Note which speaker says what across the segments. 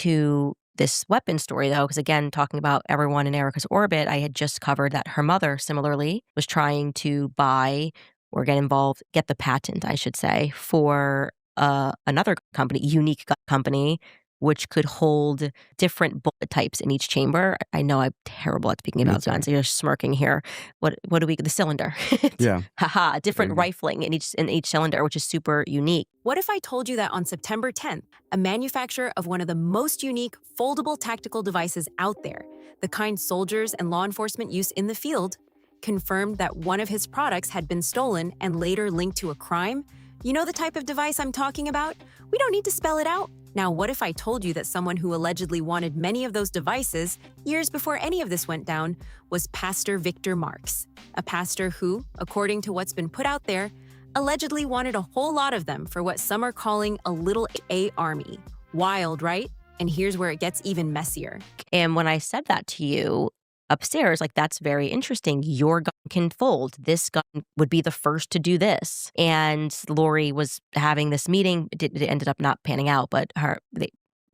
Speaker 1: to this weapon story, though, because again, talking about everyone in Erika's orbit, I had just covered that her mother similarly was trying to buy or get involved, get the patent, I should say, for another company, unique company, which could hold different bullet types in each chamber. I know I'm terrible at speaking about
Speaker 2: That's all
Speaker 1: guns. So you're smirking here. What do we? The cylinder.
Speaker 2: Yeah.
Speaker 1: Haha. Different
Speaker 2: There you go.
Speaker 1: rifling in each cylinder, which is super unique.
Speaker 3: What if I told you that on September 10th, a manufacturer of one of the most unique foldable tactical devices out there, the kind soldiers and law enforcement use in the field, confirmed that one of his products had been stolen and later linked to a crime? You know the type of device I'm talking about? We don't need to spell it out. Now, what if I told you that someone who allegedly wanted many of those devices, years before any of this went down, was Pastor Victor Marx, a pastor who, according to what's been put out there, allegedly wanted a whole lot of them for what some are calling a little A army. Wild, right? And here's where it gets even messier.
Speaker 1: And when I said that to you upstairs, like, that's very interesting. Your gun can fold. This gun would be the first to do this. And Lori was having this meeting. It ended up not panning out, but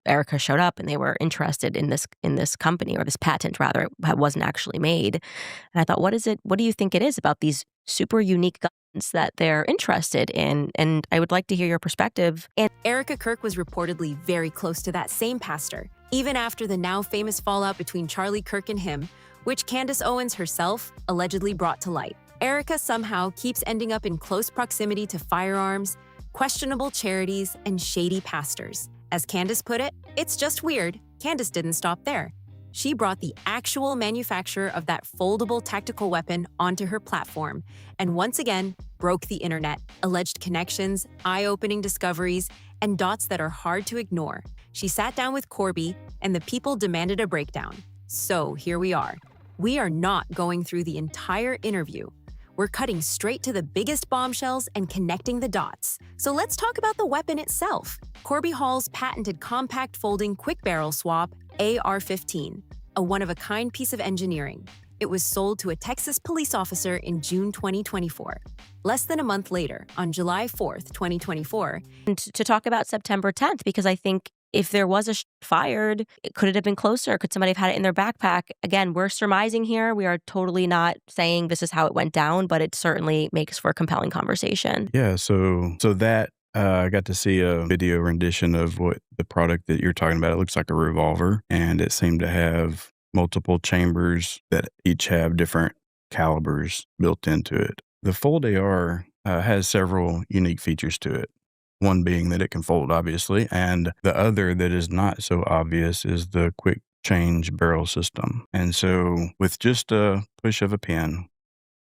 Speaker 1: Erika showed up and they were interested in this company, or this patent rather. It wasn't actually made. And I thought, what do you think it is about these super unique guns that they're interested in? And I would like to hear your perspective.
Speaker 3: And Erika Kirk was reportedly very close to that same pastor, even after the now famous fallout between Charlie Kirk and him, which Candace Owens herself allegedly brought to light. Erika somehow keeps ending up in close proximity to firearms, questionable charities, and shady pastors. As Candace put it, it's just weird. Candace didn't stop there. She brought the actual manufacturer of that foldable tactical weapon onto her platform, and once again, broke the internet, alleged connections, eye-opening discoveries, and dots that are hard to ignore. She sat down with Corby, and the people demanded a breakdown. So here we are. We are not going through the entire interview. We're cutting straight to the biggest bombshells and connecting the dots. So let's talk about the weapon itself. Corby Hall's patented compact folding quick barrel swap, AR-15, a one-of-a-kind piece of engineering. It was sold to a Texas police officer in June 2024. Less than a month later, on July 4th, 2024.
Speaker 1: And to talk about September 10th, because I think if there was a shot fired, could it have been closer? Could somebody have had it in their backpack? Again, we're surmising here. We are totally not saying this is how it went down, but it certainly makes for a compelling conversation.
Speaker 2: Yeah, so that I got to see a video rendition of what the product that you're talking about. It looks like a revolver, and it seemed to have multiple chambers that each have different calibers built into it. The Fold AR has several unique features to it. One being that it can fold, obviously, and the other that is not so obvious is the quick change barrel system. And so with just a push of a pen,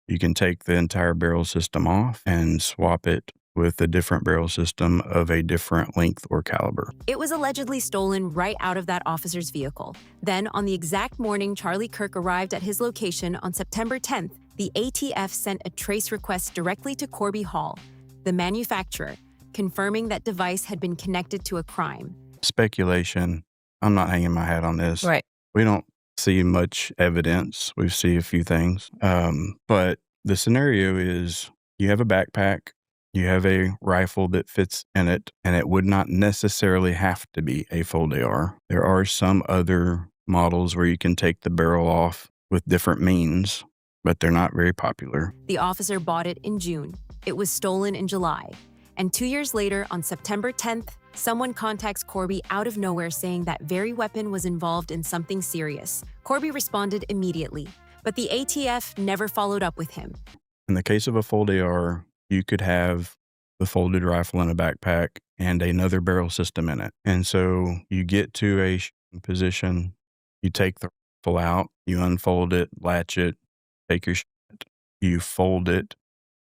Speaker 2: you can take the entire barrel system off and swap it with a different barrel system of a different length or caliber.
Speaker 3: It was allegedly stolen right out of that officer's vehicle. Then, on the exact morning Charlie Kirk arrived at his location on September 10th, the ATF sent a trace request directly to Corby Hall, the manufacturer, confirming that device had been connected to a crime.
Speaker 2: Speculation. I'm not hanging my hat on this.
Speaker 1: Right.
Speaker 2: We don't see much evidence. We see a few things. But the scenario is you have a backpack, you have a rifle that fits in it, and it would not necessarily have to be a Fold AR. There are some other models where you can take the barrel off with different means, but they're not very popular.
Speaker 3: The officer bought it in June. It was stolen in July. And 2 years later, on September 10th, someone contacts Corby out of nowhere saying that very weapon was involved in something serious. Corby responded immediately, but the ATF never followed up with him.
Speaker 2: In the case of a Fold AR, you could have the folded rifle in a backpack and another barrel system in it. And so you get to a position, you take the rifle out, you unfold it, latch it, take your shot, you fold it,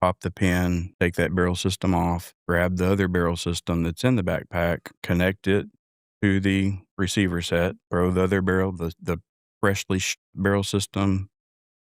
Speaker 2: pop the pin, take that barrel system off, grab the other barrel system that's in the backpack, connect it to the receiver set, throw the other barrel, the freshly barrel system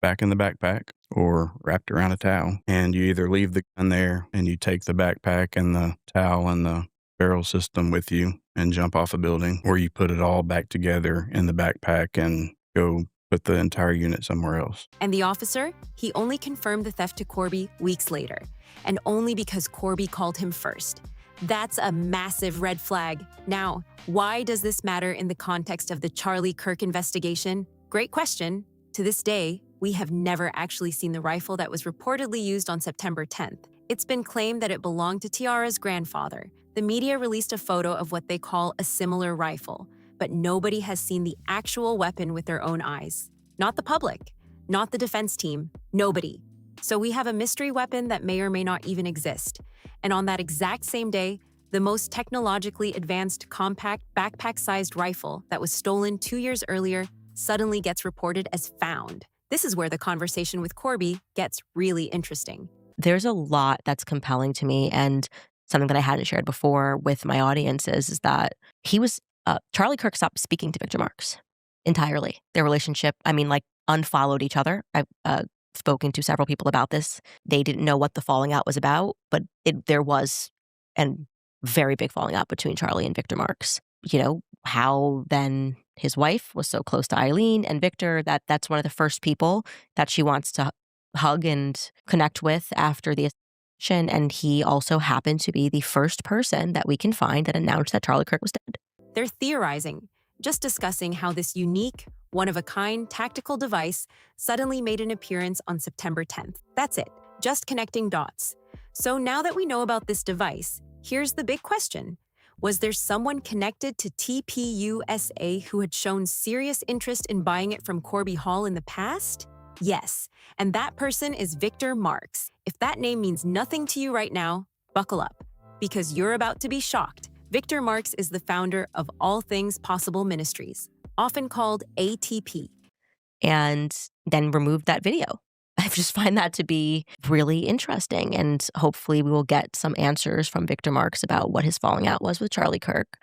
Speaker 2: back in the backpack or wrapped around a towel. And you either leave the gun there and you take the backpack and the towel and the barrel system with you and jump off a building, or you put it all back together in the backpack and go put the entire unit somewhere else.
Speaker 3: And the officer? He only confirmed the theft to Corby weeks later, and only because Corby called him first. That's a massive red flag. Now, why does this matter in the context of the Charlie Kirk investigation? Great question. To this day, we have never actually seen the rifle that was reportedly used on September 10th. It's been claimed that it belonged to Tiara's grandfather. The media released a photo of what they call a similar rifle, but nobody has seen the actual weapon with their own eyes. Not the public, not the defense team, nobody. So we have a mystery weapon that may or may not even exist. And on that exact same day, the most technologically advanced compact backpack-sized rifle that was stolen 2 years earlier suddenly gets reported as found. This is where the conversation with Corby gets really interesting.
Speaker 1: There's a lot that's compelling to me, and something that I hadn't shared before with my audiences is that Charlie Kirk stopped speaking to Victor Marx entirely. Their relationship, unfollowed each other. I've spoken to several people about this. They didn't know what the falling out was about, but there was a very big falling out between Charlie and Victor Marx. How then his wife was so close to Eileen and Victor that's one of the first people that she wants to hug and connect with after the assassination. And he also happened to be the first person that we can find that announced that Charlie Kirk was dead.
Speaker 3: They're theorizing, just discussing how this unique, one-of-a-kind tactical device suddenly made an appearance on September 10th. That's it, just connecting dots. So now that we know about this device, here's the big question. Was there someone connected to TPUSA who had shown serious interest in buying it from Corby Hall in the past? Yes, and that person is Victor Marx. If that name means nothing to you right now, buckle up, because you're about to be shocked. Victor Marx is the founder of All Things Possible Ministries, often called ATP.
Speaker 1: And then removed that video. I just find that to be really interesting. And hopefully we will get some answers from Victor Marx about what his falling out was with Charlie Kirk.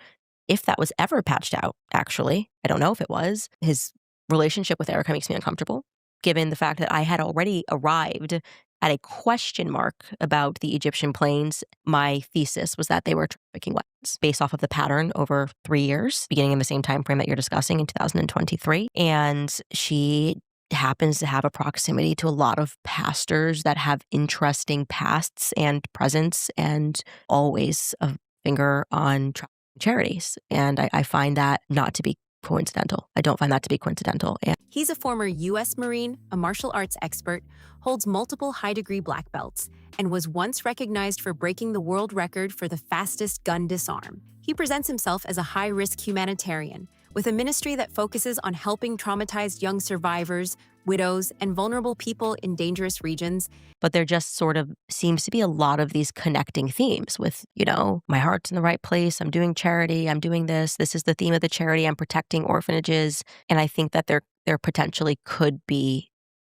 Speaker 1: If that was ever patched out, actually, I don't know if it was. His relationship with Erika makes me uncomfortable, given the fact that I had already arrived at a question mark about the Egyptian planes. My thesis was that they were trafficking weapons based off of the pattern over 3 years, beginning in the same time frame that you're discussing in 2023. And she happens to have a proximity to a lot of pastors that have interesting pasts and presence and always a finger on charities. And I find that not to be coincidental. I don't find that to be coincidental. And
Speaker 3: he's a former U.S. Marine, a martial arts expert, holds multiple high-degree black belts, and was once recognized for breaking the world record for the fastest gun disarm. He presents himself as a high-risk humanitarian, with a ministry that focuses on helping traumatized young survivors, widows, and vulnerable people in dangerous regions.
Speaker 1: But there just sort of seems to be a lot of these connecting themes with, my heart's in the right place, I'm doing charity, I'm doing this is the theme of the charity, I'm protecting orphanages. And I think that there potentially could be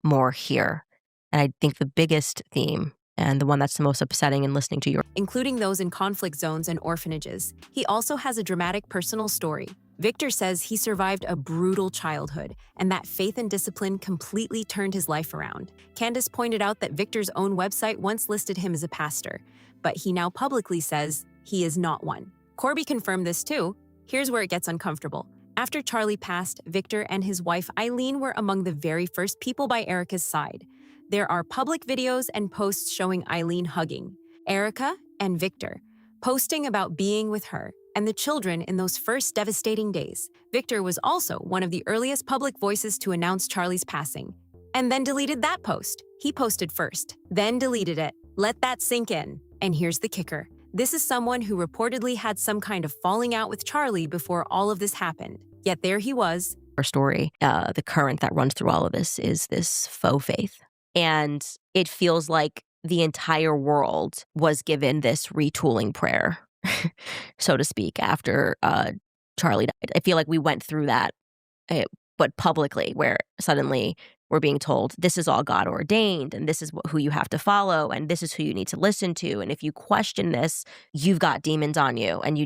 Speaker 1: more here. And I think the biggest theme, and the one that's the most upsetting in listening to
Speaker 3: including those in conflict zones and orphanages. He also has a dramatic personal story. Victor says he survived a brutal childhood, and that faith and discipline completely turned his life around. Candace pointed out that Victor's own website once listed him as a pastor, but he now publicly says he is not one. Corby confirmed this too. Here's where it gets uncomfortable. After Charlie passed, Victor and his wife Eileen were among the very first people by Erika's side. There are public videos and posts showing Eileen hugging Erika and Victor, posting about being with her and the children in those first devastating days. Victor was also one of the earliest public voices to announce Charlie's passing, and then deleted that post. He posted first, then deleted it. Let that sink in. And here's the kicker. This is someone who reportedly had some kind of falling out with Charlie before all of this happened. Yet there he was.
Speaker 1: Our story, the current that runs through all of this is this faux faith. And it feels like the entire world was given this retooling prayer, so to speak, after Charlie died. I feel like we went through that, but publicly, where suddenly we're being told this is all God ordained, and this is who you have to follow, and this is who you need to listen to, and if you question this, you've got demons on you. And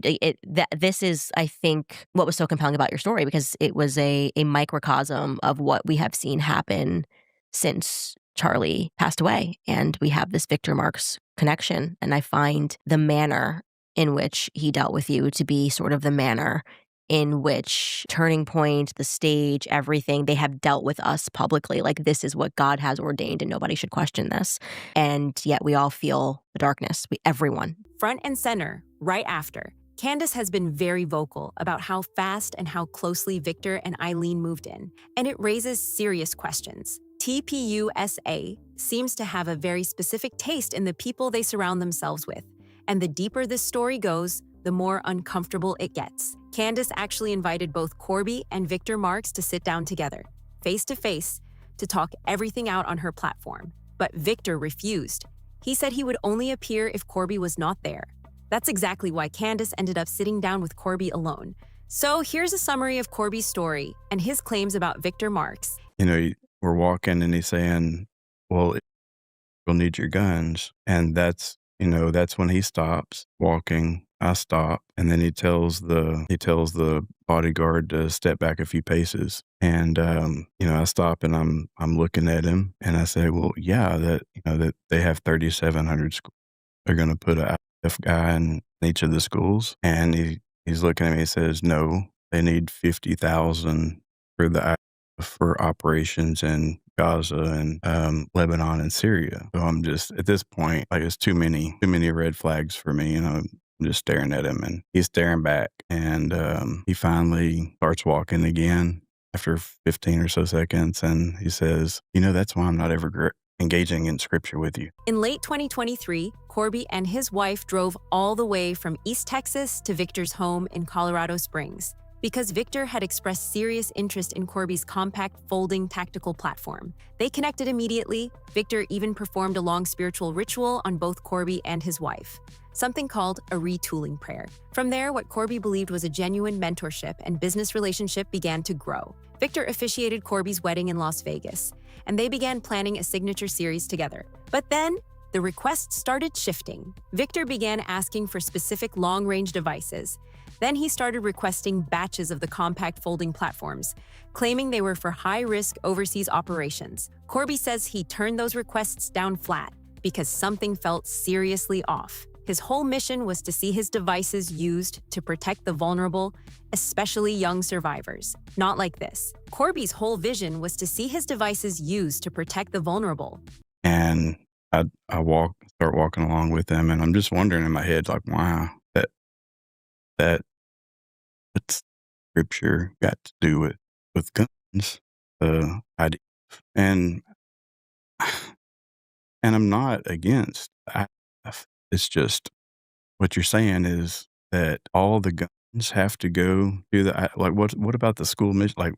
Speaker 1: this is, I think, what was so compelling about your story, because it was a microcosm of what we have seen happen since Charlie passed away, and we have this Victor Marx connection. And I find the manner in which he dealt with you to be sort of the manner in which Turning Point, the stage, everything, they have dealt with us publicly. Like, this is what God has ordained and nobody should question this. And yet we all feel the darkness. Everyone.
Speaker 3: Front and center, right after, Candace has been very vocal about how fast and how closely Victor and Eileen moved in, and it raises serious questions. TPUSA seems to have a very specific taste in the people they surround themselves with, and the deeper this story goes, the more uncomfortable it gets. Candace actually invited both Corby and Victor Marx to sit down together, face to face, to talk everything out on her platform. But Victor refused. He said he would only appear if Corby was not there. That's exactly why Candace ended up sitting down with Corby alone. So here's a summary of Corby's story and his claims about Victor Marx.
Speaker 2: We're walking and he's saying, well, you'll need your guns. And that's when he stops walking. I stop, and then he tells the bodyguard to step back a few paces. And I stop and I'm looking at him, and I say, well, yeah, that they have 3,700 schools. They're going to put a IF guy in each of the schools, and he's looking at me. He says, no, they need 50,000 for operations in Gaza and Lebanon and Syria. So I'm just at this point, like, it's too many red flags for me. I'm just staring at him, and he's staring back, and he finally starts walking again after 15 or so seconds, and he says, that's why I'm not ever engaging in scripture with you.
Speaker 3: In late 2023, Corby and his wife drove all the way from East Texas to Victor's home in Colorado Springs, because Victor had expressed serious interest in Corby's compact folding tactical platform. They connected immediately. Victor even performed a long spiritual ritual on both Corby and his wife, something called a retooling prayer. From there, what Corby believed was a genuine mentorship and business relationship began to grow. Victor officiated Corby's wedding in Las Vegas, and they began planning a signature series together. But then, the requests started shifting. Victor began asking for specific long-range devices. Then he started requesting batches of the compact folding platforms, claiming they were for high-risk overseas operations. Corby says he turned those requests down flat because something felt seriously off. His whole mission was to see his devices used to protect the vulnerable, especially young survivors. Not like this. Corby's whole vision was to see his devices used to protect the vulnerable.
Speaker 2: And I start walking along with them, and I'm just wondering in my head, like, wow, that what's scripture got to do with guns? Idea. And I'm not against IF. It's just what you're saying is that all the guns have to go to the, like, what about the school mission? Like,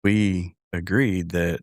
Speaker 2: we agreed that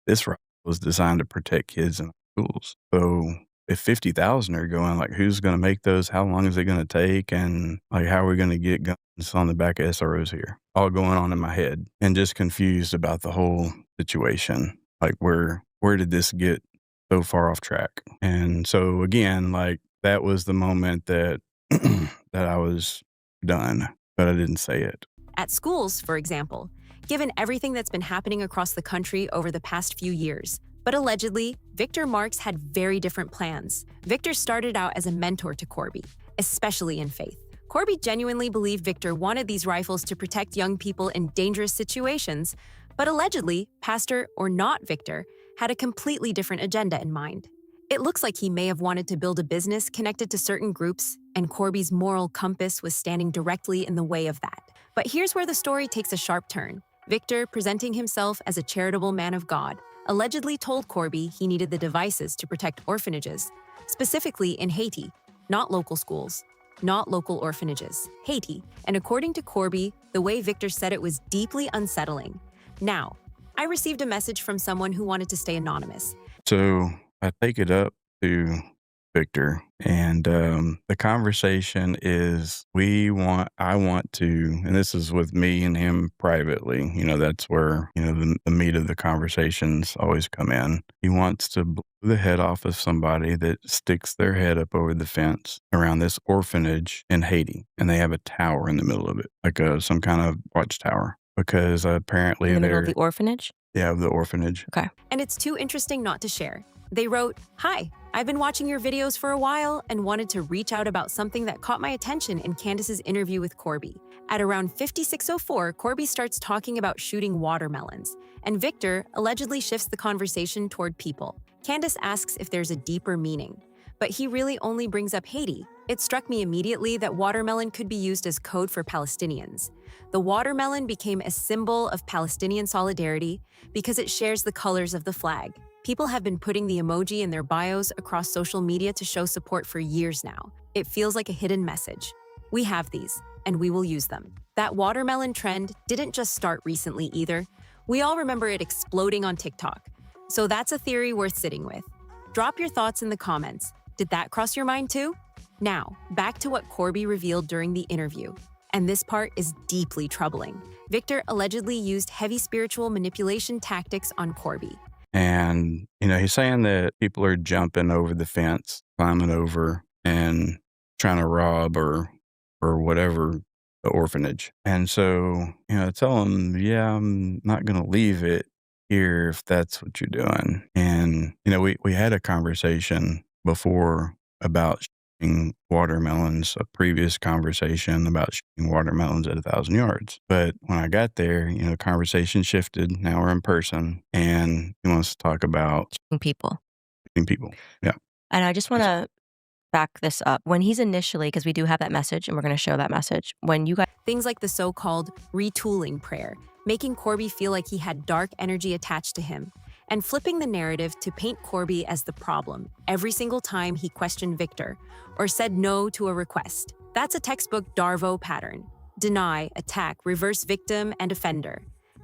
Speaker 2: this rifle was designed to protect kids in schools. So if 50,000 are going, like, who's going to make those? How long is it going to take? And, like, how are we going to get guns on the back of SROs here? All going on in my head, and just confused about the whole situation. Like, where did this get so far off track? And so again, like, that was the moment that that I was done, but I didn't say it.
Speaker 3: At schools, for example, given everything that's been happening across the country over the past few years, but allegedly, Victor Marx had very different plans. Victor started out as a mentor to Corby, especially in faith. Corby genuinely believed Victor wanted these rifles to protect young people in dangerous situations, but allegedly, Pastor or not Victor had a completely different agenda in mind. It looks like he may have wanted to build a business connected to certain groups, and Corby's moral compass was standing directly in the way of that. But here's where the story takes a sharp turn. Victor, presenting himself as a charitable man of God, allegedly told Corby he needed the devices to protect orphanages, specifically in Haiti, not local schools, not local orphanages, Haiti. And according to Corby, the way Victor said it was deeply unsettling. Now, I received a message from someone who wanted to stay anonymous.
Speaker 2: So I take it up to Victor, and the conversation is I want to, and this is with me and him privately, that's where, the meat of the conversations always come in. He wants to blow the head off of somebody that sticks their head up over the fence around this orphanage in Haiti, and they have a tower in the middle of it, like some kind of watchtower, because apparently
Speaker 1: In the middle of the orphanage?
Speaker 2: Yeah, of the orphanage.
Speaker 1: Okay.
Speaker 3: And it's too interesting not to share. They wrote, "Hi, I've been watching your videos for a while and wanted to reach out about something that caught my attention in Candace's interview with Corby." At around 56:04, Corby starts talking about shooting watermelons, and Victor allegedly shifts the conversation toward people. Candace asks if there's a deeper meaning, but he really only brings up Haiti. It struck me immediately that watermelon could be used as code for Palestinians. The watermelon became a symbol of Palestinian solidarity because it shares the colors of the flag. People have been putting the emoji in their bios across social media to show support for years now. It feels like a hidden message. We have these, and we will use them. That watermelon trend didn't just start recently either. We all remember it exploding on TikTok. So that's a theory worth sitting with. Drop your thoughts in the comments. Did that cross your mind too? Now, back to what Corby revealed during the interview. And this part is deeply troubling. Victor allegedly used heavy spiritual manipulation tactics on Corby.
Speaker 2: And, he's saying that people are jumping over the fence, climbing over, and trying to rob or whatever the orphanage. And so, tell him, yeah, I'm not going to leave it here if that's what you're doing. And, we had a conversation before about shooting watermelons, a previous conversation about shooting watermelons at 1,000 yards. But when I got there, the conversation shifted. Now we're in person, and he wants to talk about
Speaker 1: People.
Speaker 2: shooting people. Yeah.
Speaker 1: And I just want to back this up. When he's initially, because we do have that message and we're going to show that message, when you guys
Speaker 3: Things like the so-called retooling prayer, making Corby feel like he had dark energy attached to him, and flipping the narrative to paint Corby as the problem every single time he questioned Victor or said no to a request. That's a textbook Darvo pattern. Deny, attack, reverse victim, and offender.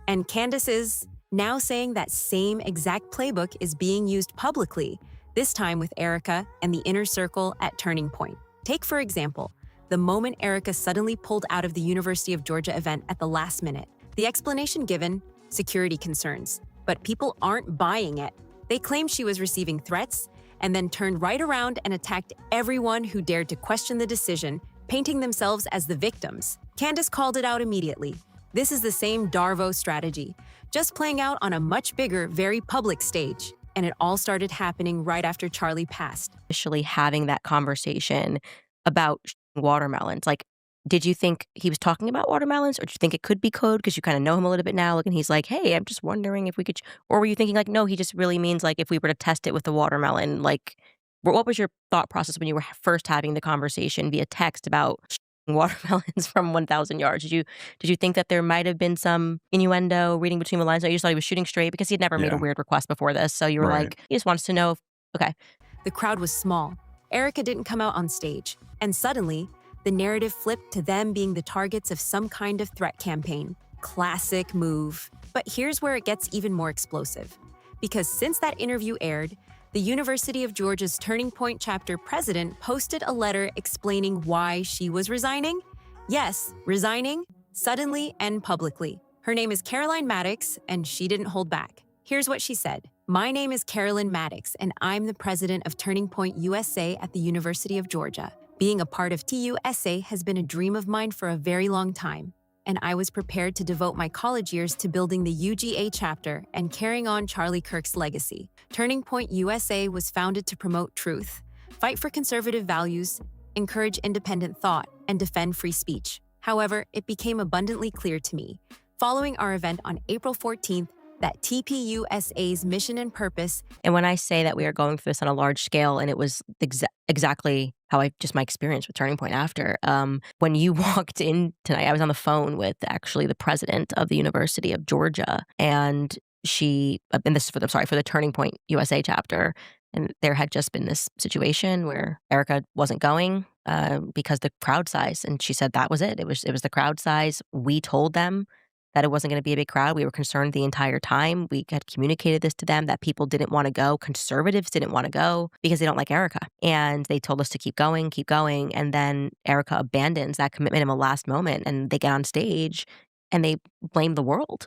Speaker 3: And Candace is now saying that same exact playbook is being used publicly, this time with Erika and the inner circle at Turning Point. Take, for example, the moment Erika suddenly pulled out of the University of Georgia event at the last minute. The explanation given, security concerns. But people aren't buying it. They claim she was receiving threats and then turned right around and attacked everyone who dared to question the decision, painting themselves as the victims. Candace called it out immediately. This is the same Darvo strategy, just playing out on a much bigger, very public stage. And it all started happening right after Charlie passed.
Speaker 1: initially having that conversation about watermelons, did you think he was talking about watermelons, or did you think it could be code because you kind of know him a little bit now? And he's like, hey, I'm just wondering if we could, or were you thinking no, he just really means if we were to test it with the watermelon, what was your thought process when you were first having the conversation via text about watermelons from 1,000 yards? Did you think that there might have been some innuendo reading between the lines? No, you just thought he was shooting straight because he had never made a
Speaker 2: Yeah.
Speaker 1: weird request before this. So you were
Speaker 2: Right.
Speaker 1: he just wants to know if, okay.
Speaker 3: The crowd was small. Erika didn't come out on stage. And suddenly, the narrative flipped to them being the targets of some kind of threat campaign. Classic move. But here's where it gets even more explosive. Because since that interview aired, the University of Georgia's Turning Point chapter president posted a letter explaining why she was resigning. Yes, resigning, suddenly and publicly. Her name is Caroline Maddox, and she didn't hold back. Here's what she said. My name is Carolyn Maddox, and I'm the president of Turning Point USA at the University of Georgia. Being a part of TUSA has been a dream of mine for a very long time, and I was prepared to devote my college years to building the UGA chapter and carrying on Charlie Kirk's legacy. Turning Point USA was founded to promote truth, fight for conservative values, encourage independent thought, and defend free speech. However, it became abundantly clear to me, following our event on April 14th, that TPUSA's mission and purpose.
Speaker 1: And when I say that we are going through this on a large scale, and it was exactly how my experience with Turning Point after, when you walked in tonight, I was on the phone with actually the president of the University of Georgia, and and this is for the Turning Point USA chapter, and there had just been this situation where Erika wasn't going because the crowd size, and she said that was it. It was the crowd size. We told them that it wasn't going to be a big crowd. We were concerned the entire time. We had communicated this to them, that people didn't want to go. Conservatives didn't want to go because they don't like Erika. And they told us to keep going. And then Erika abandons that commitment in the last moment, and they get on stage and they blame the world.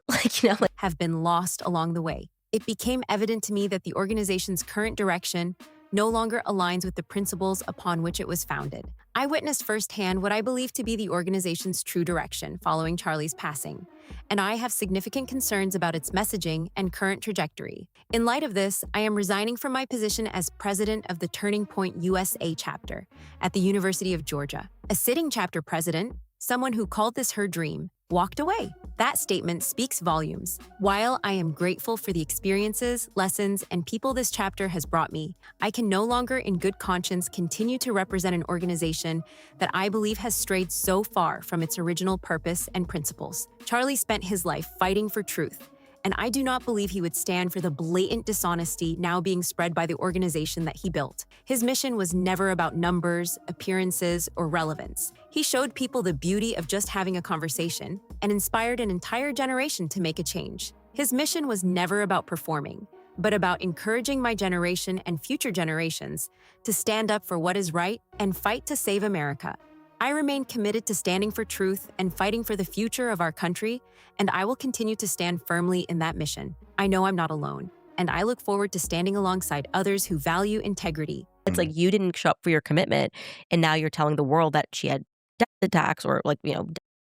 Speaker 3: Have been lost along the way. It became evident to me that the organization's current direction, no longer aligns with the principles upon which it was founded. I witnessed firsthand what I believe to be the organization's true direction following Charlie's passing, and I have significant concerns about its messaging and current trajectory. In light of this, I am resigning from my position as president of the Turning Point USA chapter at the University of Georgia. A sitting chapter president, someone who called this her dream, walked away. That statement speaks volumes. While I am grateful for the experiences, lessons, and people this chapter has brought me, I can no longer in good conscience continue to represent an organization that I believe has strayed so far from its original purpose and principles. Charlie spent his life fighting for truth, and I do not believe he would stand for the blatant dishonesty now being spread by the organization that he built. His mission was never about numbers, appearances, or relevance. He showed people the beauty of just having a conversation and inspired an entire generation to make a change. His mission was never about performing, but about encouraging my generation and future generations to stand up for what is right and fight to save America. I remain committed to standing for truth and fighting for the future of our country, and I will continue to stand firmly in that mission. I know I'm not alone, and I look forward to standing alongside others who value integrity.
Speaker 1: It's like you didn't show up for your commitment, and now you're telling the world that she had debt attacks or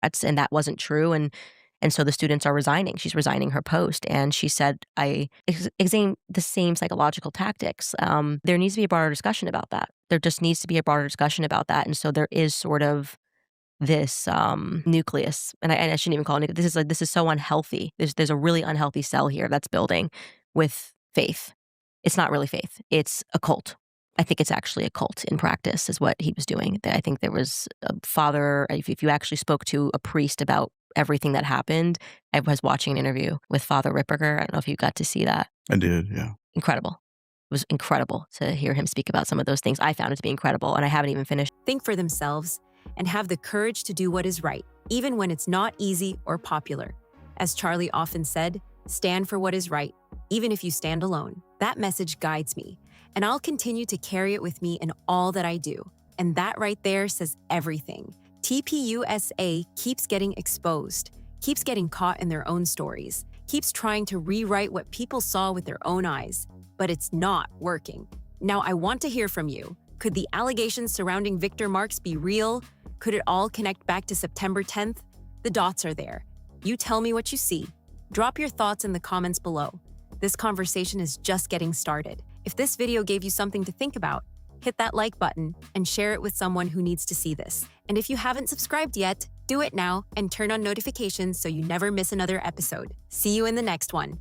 Speaker 1: debts, and that wasn't true. And so the students are resigning. She's resigning her post, and she said, "I examine the same psychological tactics." There needs to be a broader discussion about that. There just needs to be a broader discussion about that, and so there is sort of this nucleus, and I shouldn't even call it. This is so unhealthy. There's a really unhealthy cell here that's building with faith. It's not really faith. It's a cult. I think it's actually a cult in practice, is what he was doing. I think there was a father. If you actually spoke to a priest about everything that happened, I was watching an interview with Father Ripperger. I don't know if you got to see that.
Speaker 2: I did, yeah.
Speaker 1: Incredible. It was incredible to hear him speak about some of those things. I found it to be incredible, and I haven't even finished.
Speaker 3: Think for themselves and have the courage to do what is right, even when it's not easy or popular. As Charlie often said, stand for what is right, even if you stand alone. That message guides me, and I'll continue to carry it with me in all that I do. And that right there says everything. TPUSA keeps getting exposed, keeps getting caught in their own stories, keeps trying to rewrite what people saw with their own eyes, but it's not working. Now, I want to hear from you. Could the allegations surrounding Victor Marx be real? Could it all connect back to September 10th? The dots are there. You tell me what you see. Drop your thoughts in the comments below. This conversation is just getting started. If this video gave you something to think about, hit that like button and share it with someone who needs to see this. And if you haven't subscribed yet, do it now and turn on notifications so you never miss another episode. See you in the next one.